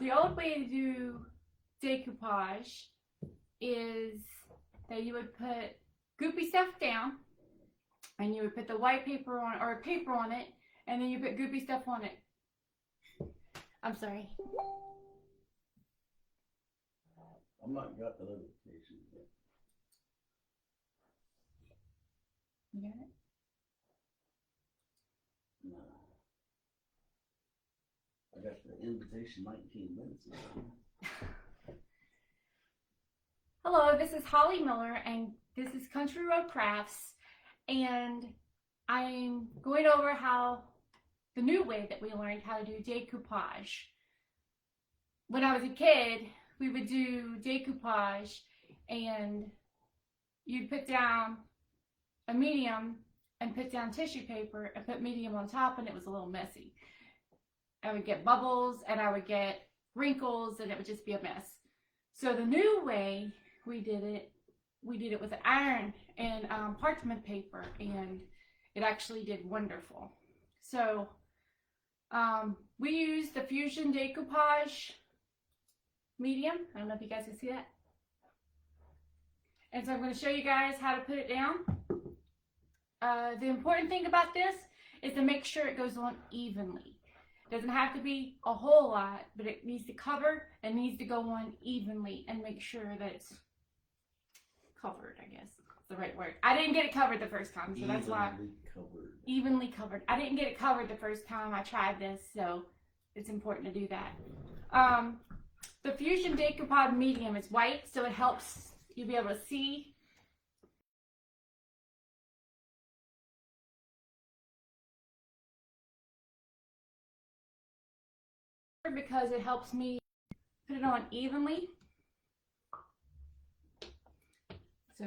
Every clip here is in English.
The old way to do decoupage is that you would put goopy stuff down and you would put the white paper on or paper on it, and then you put goopy stuff on it. I'm sorry. I'm not got the notification yet. You got it? No. I got the invitation 19 minutes ago. Hello, this is Holly Miller and this is Country Road Crafts, and I'm going over how the new way that we learned how to do decoupage. When I was a kid, we would do decoupage and you'd put down a medium and put down tissue paper and put medium on top, and it was a little messy. I would get bubbles and I would get wrinkles and it would just be a mess. So the new way we did it with iron and parchment paper, and it actually did wonderful. So we used the Fusion Decoupage medium. I don't know if you guys can see that. And so I'm going to show you guys how to put it down. The important thing about this is to make sure it goes on evenly. It doesn't have to be a whole lot, but it needs to cover and needs to go on evenly and make sure that it's covered, I guess is the right word. I didn't get it covered the first time, so that's why. Evenly covered. I didn't get it covered the first time I tried this, so it's important to do that. The Fusion Decoupage medium is white, so it helps you be able to see. Because it helps me put it on evenly. So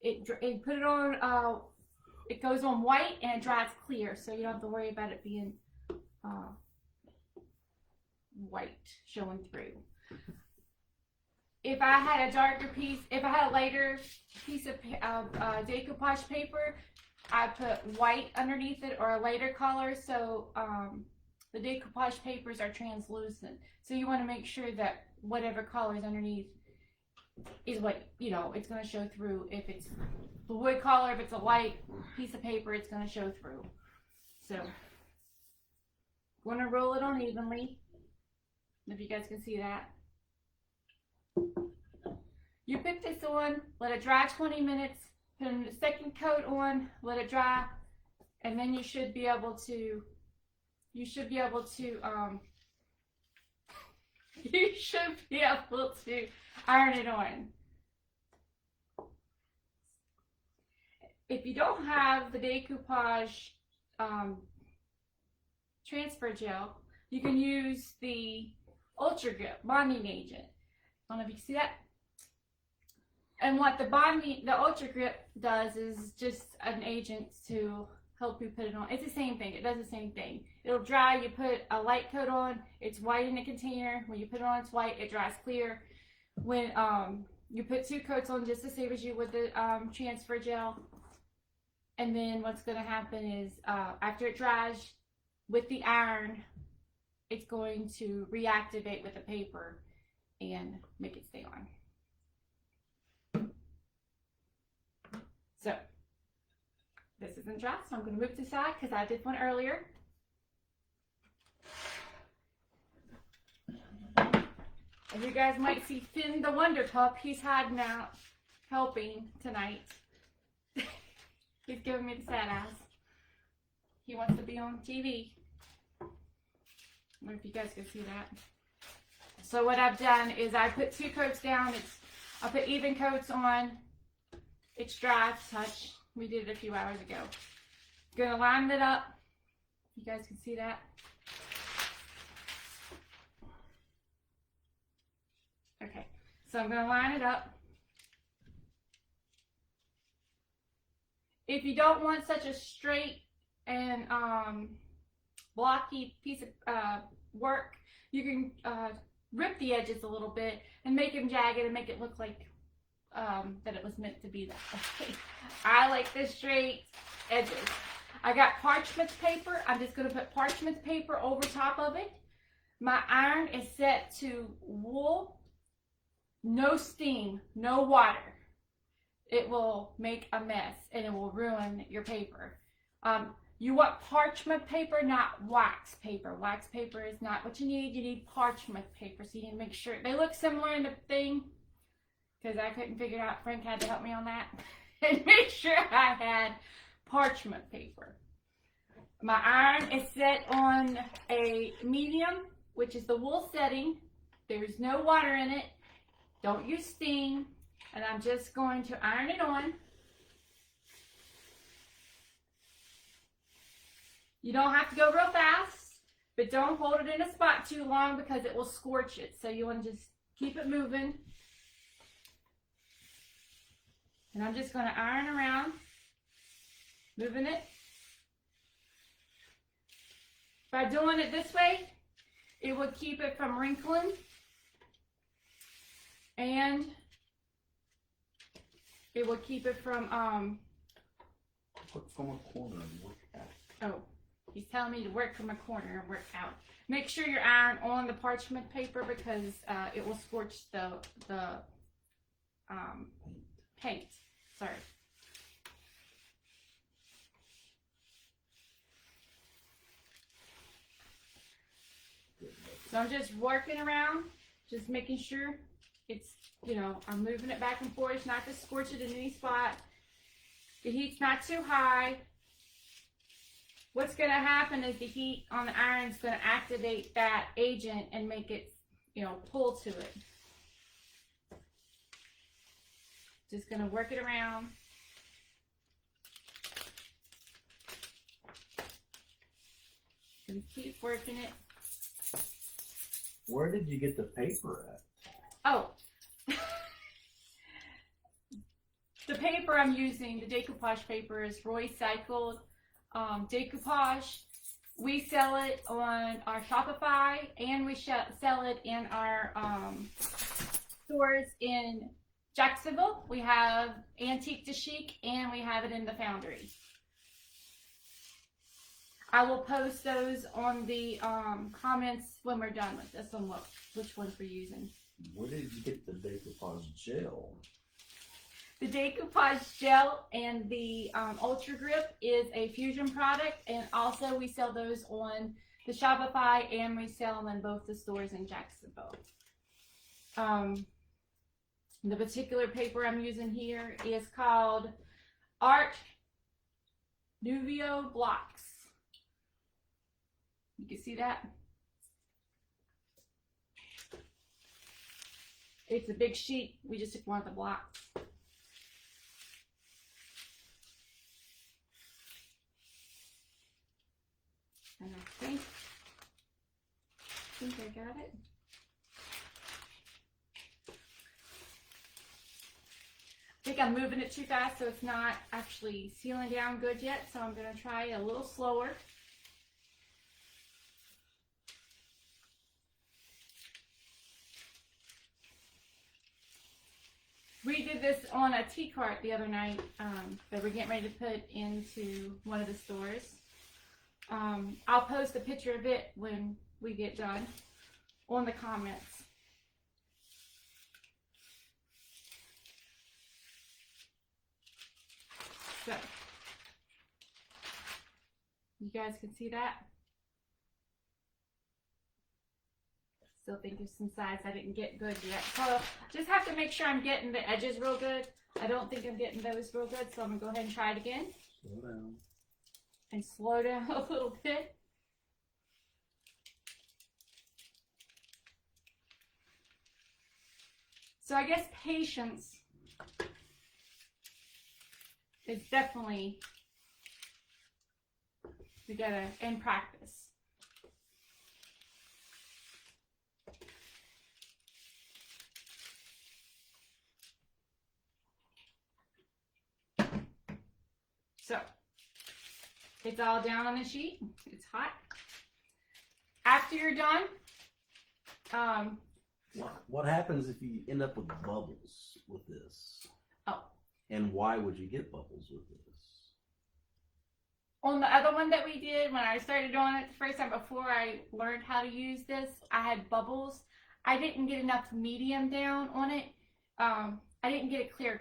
it put it on, it goes on white and it dries clear, so you don't have to worry about it being white showing through. If I had a darker piece, if I had a lighter piece of decoupage paper, I put white underneath it or a lighter color, so the decoupage papers are translucent. So you want to make sure that whatever color is underneath is what, you know, it's going to show through. If it's the wood color, if it's a light piece of paper, it's going to show through. So I'm going to roll it on evenly, if you guys can see that. You put this on, let it dry 20 minutes. Put a second coat on, let it dry, and then you should be able to iron it on. If you don't have the decoupage transfer gel, you can use the Ultra Grip bonding agent. I don't know if you can see that. And what the Ultra Grip does is just an agent to help you put it on. It's the same thing. It does the same thing. It'll dry. You put a light coat on. It's white in the container. When you put it on, it's white. It dries clear. When you put 2 coats on, just the same as you would the transfer gel. And then what's going to happen is after it dries with the iron, it's going to reactivate with the paper and make it stay on. So this isn't dry, so I'm going to move to the side because I did one earlier. And you guys might see Finn the Wonder Pup. He's hiding out, helping tonight. He's giving me the sad eyes. He wants to be on TV. I don't know if you guys can see that. So what I've done is I put 2 coats down. I put even coats on. It's dry to touch. We did it a few hours ago. Gonna line it up. You guys can see that. Okay, so I'm gonna line it up. If you don't want such a straight and blocky piece of work, you can rip the edges a little bit and make them jagged and make it look like that it was meant to be that way. I like the straight edges. I got parchment paper. I'm just going to put parchment paper over top of it. My iron is set to wool, no steam, no water. It will make a mess and it will ruin your paper. You want parchment paper, not wax paper. Wax paper is not what you need. You need parchment paper. So you need to make sure they look similar in the thing, because I couldn't figure it out. Frank had to help me on that and make sure I had parchment paper. My iron is set on a medium, which is the wool setting. There's no water in it. Don't use steam. And I'm just going to iron it on. You don't have to go real fast, but don't hold it in a spot too long because it will scorch it. So you want to just keep it moving. And I'm just going to iron around, moving it. By doing it this way, it will keep it from wrinkling. And it will keep it from, Work from a corner and work out. oh, he's telling me to work from a corner and work out. Make sure you're iron on the parchment paper because it will scorch the paint. Sorry. So I'm just working around, just making sure it's, you know, I'm moving it back and forth, not to scorch it in any spot. The heat's not too high. What's going to happen is the heat on the iron is going to activate that agent and make it, you know, pull to it. Just going to work it around. Gonna keep working it. Where did you get the paper at? Oh. The paper I'm using, the decoupage paper, is Roycycled Decoupage. We sell it on our Shopify and we sell it in our stores in Jacksonville. We have Antique to Chic and we have it in the Foundry. I will post those on the comments when we're done with this on which ones we're using. Where did you get the decoupage gel? The decoupage gel and the Ultra Grip is a Fusion product, and also we sell those on the Shopify and we sell them in both the stores in Jacksonville. The particular paper I'm using here is called Art Nouveau Blocks. You can see that? It's a big sheet. We just took one of the blocks. And I think I got it. I think I'm moving it too fast, so it's not actually sealing down good yet. So I'm going to try a little slower. We did this on a tea cart the other night that we're getting ready to put into one of the stores. I'll post a picture of it when we get done on the comments. So, you guys can see that? Still think there's some sides I didn't get good yet. So just have to make sure I'm getting the edges real good. I don't think I'm getting those real good, so I'm gonna go ahead and try it again. Slow down. And slow down a little bit. So I guess patience is definitely, we gotta, and practice. So, it's all down on the sheet. It's hot. After you're done, what happens if you end up with bubbles with this? Oh. And why would you get bubbles with this? on the other one that we did, when I started doing it the first time before I learned how to use this, I had bubbles. I didn't get enough medium down on it. I didn't get a clear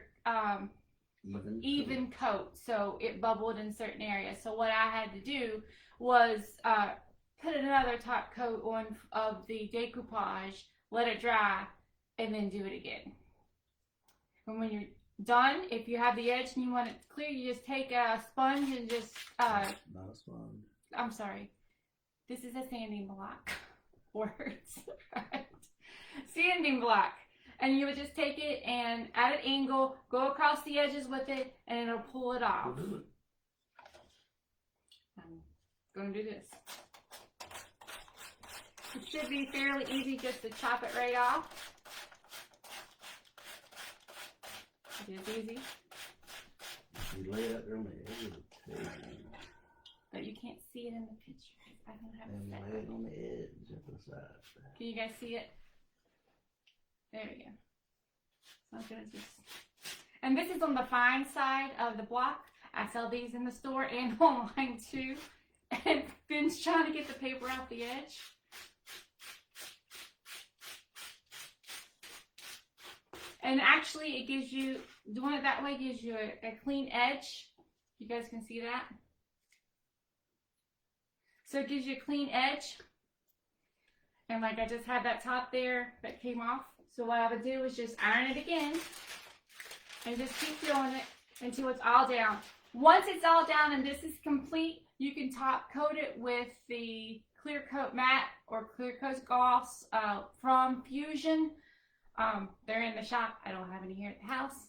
even coat, so it bubbled in certain areas. So what I had to do was put another top coat on of the decoupage, let it dry, and then do it again. And when you're done, if you have the edge and you want it clear, you just take a sponge and just not a sponge. I'm sorry, this is a sanding block. Words, right? Sanding block. And you would just take it and at an angle, go across the edges with it, and it'll pull it off. We'll do it. I'm going to do this. It should be fairly easy just to chop it right off. It is easy. You lay it up there on the edge of the table. But you can't see it in the picture. I don't have And it lay it on the edge of the side. Can you guys see it? There we go. So I'm gonna just, and this is on the fine side of the block. I sell these in the store and online too. And Ben's trying to get the paper off the edge. And actually it gives you, doing it that way gives you a clean edge. You guys can see that? So it gives you a clean edge. And like I just had that top there that came off. So what I would do is just iron it again. And just keep doing it until it's all down. Once it's all down and this is complete, you can top coat it with the clear coat matte or clear coat gloss from Fusion. They're in the shop. I don't have any here at the house.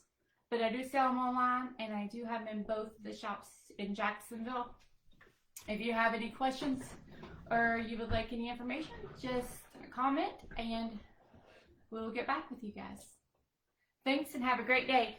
But I do sell them online and I do have them in both the shops in Jacksonville. If you have any questions or you would like any information, just comment and we'll get back with you guys. Thanks and have a great day.